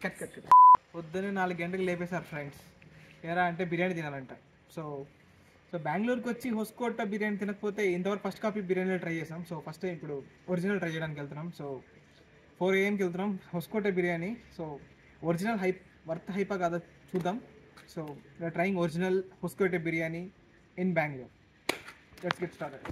Cut cut cut. పొద్దున్నే 4 గంటలకు లేపేశారు friends. ఎలా అంటే బిర్యానీ తినాలంట. సో బెంగళూరుకి వచ్చి హొస్కోట బిర్యానీ తినకపోతే ఇంతవరకు ఫస్ట్ కాపీ బిర్యానీలో ట్రై చేసాం. సో ఫస్ట్ టైం ఇప్పుడు ఒరిజినల్ ట్రై చేయడానికి వెళ్తున్నాం. సో 4 AM వెళ్తున్నాం Hoskote biryani. So original hype worth హైపా కాదా చూద్దాం. So we're trying original Hoskote biryani in Bengaluru. Let's get started.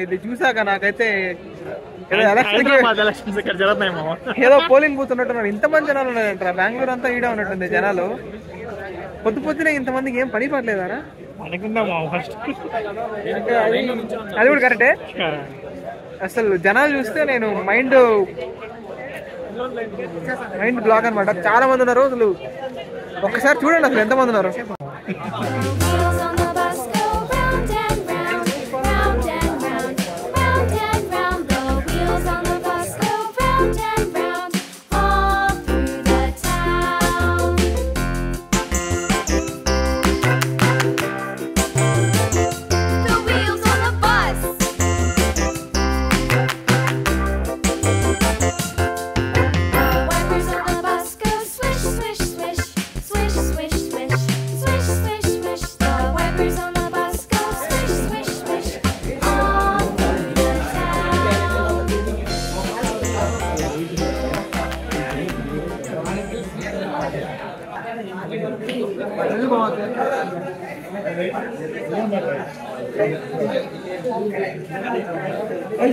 ఇది చూసాక నాకైతే ఏదో పోలింగ్ బూత్ ఉన్నట్టున్నారు. ఇంతమంది జనాలు ఉన్నారంటారా? బెంగళూరు అంతా ఈడే ఉన్నట్టుంది జనాలు. పొద్దునే ఇంతమందికి ఏం పని పడలేదారా? అది కూడా కరెక్టే. అసలు జనాలు చూస్తే నేను మైండ్ బ్లాక్ అనమాట. చాలా మంది ఉన్నారు. అసలు ఒక్కసారి చూడండి అసలు ఎంతమంది ఉన్నారు.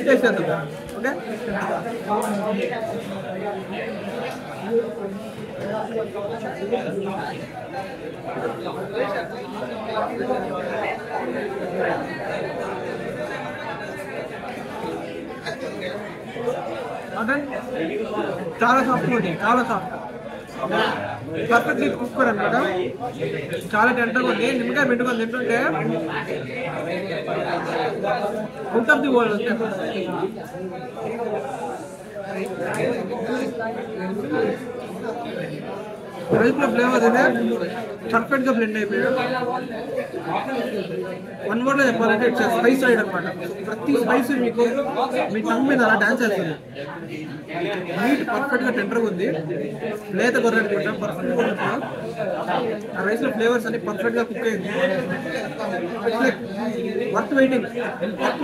ఓకే చాలా సాఫ్ట్ ఉంది. చాలా సాఫ్ట్ పర్ఫెక్ట్లీ కుక్కర్ అనమాట. చాలా టెంటర్గా ఉంది. నిమ్మకాయ పెట్టుకొని తింటుంటే అవుట్ ఆఫ్ ది వరల్డ్ వస్తే రైస్ లో ఫ్లేవర్స్ అయితే పర్ఫెక్ట్ గా బ్లెండ్ అయిపోయాడు. వన్ వర్డ్ లో చెప్పాలంటే ఇట్స్ స్పైస్ రైడ్ అనమాట. ప్రతి స్పైస్ మీకు మీ టంగ్ మీద అలా డాన్స్ చేస్తుంది. మీట్ పర్ఫెక్ట్ గా టెండర్ ఉంది. లేత గొర్రెలు కూడా పర్ఫెక్ట్ గా ఉంటుంది. ఆ రైస్ లో ఫ్లేవర్స్ అన్ని పర్ఫెక్ట్ గా కుక్ అయింది. Worth waiting. వర్త్